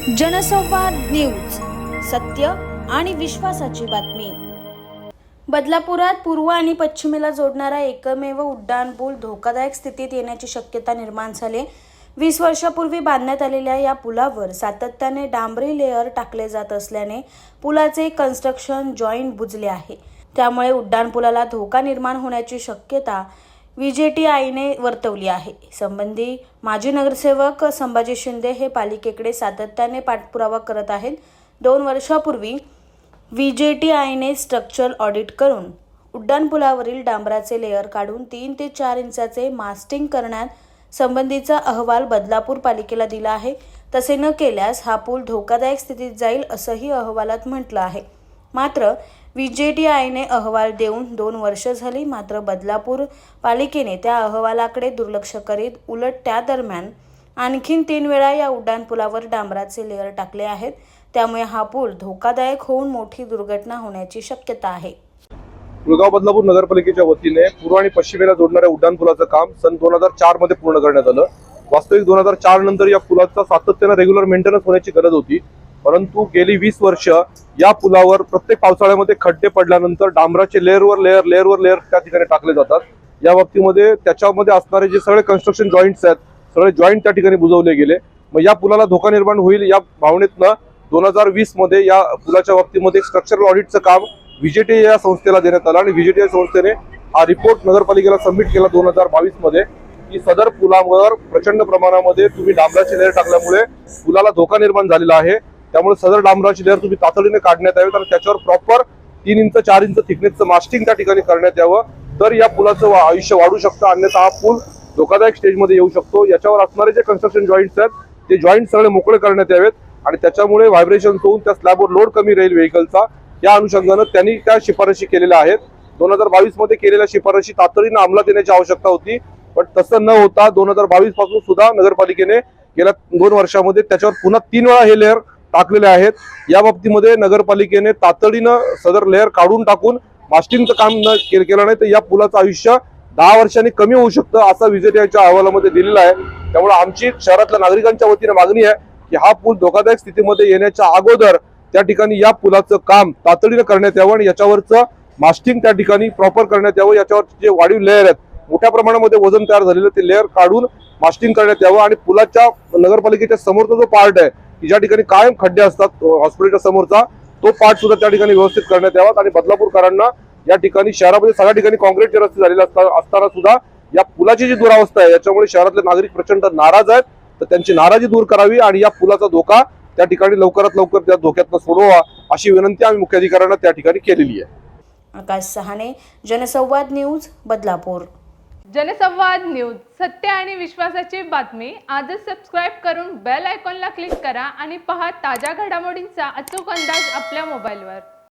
जनसंवाद न्यूज, सत्य आणि विश्वासाची बातमी। बदलापुरात पूर्व आणि पश्चिमेला जोडणारा एकमेव उड्डाणपूल धोकादायक स्थितीत येण्याची शक्यता निर्माण झाली। 20 वर्षापूर्वी बांधण्यात आलेल्या या पुलावर सातत्याने डांबरी लेअर टाकले जात असल्याने पुलाचे कन्स्ट्रक्शन जॉईंट बुजले आहे। त्यामुळे उड्डाणपुलाला धोका निर्माण होण्याची शक्यता VJTIने वर्तवली आहे। संबंधी माजी नगरसेवक संभाजी शिंदे हे पालिकेकडे सातत्याने पाठपुरावा करत आहेत। 2 वर्षापूर्वी VJTIने स्ट्रक्चरल ऑडिट करून उड्डाणपुलावरील डांबराचे लेअर काढून 3 ते 4 इंचाचे मास्टिंग करण्यात संबंधीचा अहवाल बदलापूर पालिकेला दिला आहे। तसे न केल्यास हा पूल धोकादायक स्थितीत जाईल असंही अहवालात म्हटलं आहे। मात्र VJTIने अहवाल देऊन 2 वर्ष झाली, मात्र बदलापूर पालिकेने त्या अहवालाकडे दुर्लक्ष करीत उलट त्या दरम्यान आणखीन 3 वेळा या उड्डाणपुलावर डांबराचे लेअर टाकले आहेत। त्यामुळे हा पूल धोकादायक होऊन मोठी दुर्घटना होण्याची शक्यता आहे। पुलगाव बदलापूर नगरपालिकेच्या वतीने पूर्व आणि पश्चिमेला जोडणाऱ्या उड्डाणपुलाचं काम सन 2004 मध्ये पूर्ण करण्यात आलं। वास्तविक 2004 नंतर या पुलाचा सातत्याने रेग्युलर मेंटेनन्स होण्याची गरज होती, परंतु गेली 20 वर्ष या पुलावर प्रत्येक पावसाळ्यामध्ये खड्डे पडल्यानंतर डांबराचे लेअरवर लेअर त्या ठिकाणी टाकले जातात। या बाबतीमध्ये त्याच्यामध्ये असणारे जे सगळे कन्स्ट्रक्शन जॉईंट्स आहेत, सगळे जॉईंट त्या ठिकाणी बुजवले गेले। मग या पुलाला धोका निर्माण होईल या भावनेतनं 2020 मध्ये या पुलाच्या बाबतीमध्ये स्ट्रक्चरल ऑडिटचं काम VJTI या संस्थेला देण्यात आलं आणि VJTI संस्थेने हा रिपोर्ट नगरपालिकेला सबमिट केला 2022 मध्ये की सदर पुलावर प्रचंड प्रमाणामध्ये तुम्ही डांबराचे लेअर टाकल्यामुळे पुलाला धोका निर्माण झालेला आहे। त्यामुळे सदर डांबराची लेअर तुम्ही तातडीने काढण्यात यावेत आणि त्याच्यावर प्रॉपर 3 इंच 4 इंच थिकनेसचं मास्टिंग त्या ठिकाणी करण्यात यावं, तर या पुलाचं आयुष्य वाढू शकतं, अन्यथा हा पूल धोकादायक स्टेजमध्ये येऊ शकतो। याच्यावर असणारे जे कन्स्ट्रक्शन जॉईंट्स आहेत ते जॉईंट सगळे मोकळे करण्यात यावेत आणि त्याच्यामुळे व्हायब्रेशन होऊन त्या स्लॅबवर लोड कमी राहील व्हेकलचा। या अनुषंगाने त्यांनी त्या शिफारशी केलेल्या आहेत। 2022 मध्ये केलेल्या शिफारशी तातडीने अंमलात येण्याची आवश्यकता होती, पण तसं न होता 2022 पासून सुद्धा नगरपालिकेने गेल्या 2 वर्षामध्ये त्याच्यावर पुन्हा 3 वेळा हे लेअर टाकलेले आहेत। या बाबतीमध्ये नगरपालिकेने तातडीनं सदर लेअर काढून टाकून मास्टिंगचं काम केलं नाही तर या पुलाचं आयुष्य 10 वर्षांनी कमी होऊ शकतं असं VJTIच्या अहवालामध्ये दिलेलं आहे। त्यामुळे आमची शहरातल्या नागरिकांच्या वतीने मागणी आहे की हा पूल धोकादायक स्थितीमध्ये येण्याच्या अगोदर त्या ठिकाणी या पुलाचं काम तातडीने करण्यात यावं आणि याच्यावरचं मास्टिंग त्या ठिकाणी प्रॉपर करण्यात यावं। याच्यावरचे जे वाढीव लेअर आहेत, मोठ्या प्रमाणामध्ये वजन तयार झालेलं ते लेअर काढून मास्टिंग करण्यात यावं आणि पुलाच्या नगरपालिकेच्या समोरचा जो पार्ट आहे की ज्या ठिकाणी कायम खड्डे असतात हॉस्पिटलच्या समोरचा, तो पार्ट सुद्धा त्या ठिकाणी व्यवस्थित करण्यात यावा। आणि बदलापूरकरांना या ठिकाणी शहरामध्ये सगळ्या ठिकाणी काँक्रीटचे रस्ते झालेले असताना सुद्धा या पुलाची जी दुरावस्था आहे याच्यामुळे शहरातले नागरिक प्रचंड नाराज आहेत, तर त्यांची नाराजी दूर करावी आणि या पुलाचा धोका त्या ठिकाणी लवकरात लवकर त्या धोक्यातून सोडवा अशी विनंती आम्ही मुख्याधिकाऱ्यांना त्या ठिकाणी केलेली आहे। आकाश सहाने, जनसंवाद न्यूज, बदलापूर। जनसंवाद न्यूज, सत्य आणि विश्वासाची बातमी। आजच सबस्क्राइब करून बेल आयकॉनला क्लिक करा आणि पहा ताज्या घडामोडींचा अचूक अंदाज आपल्या मोबाईलवर।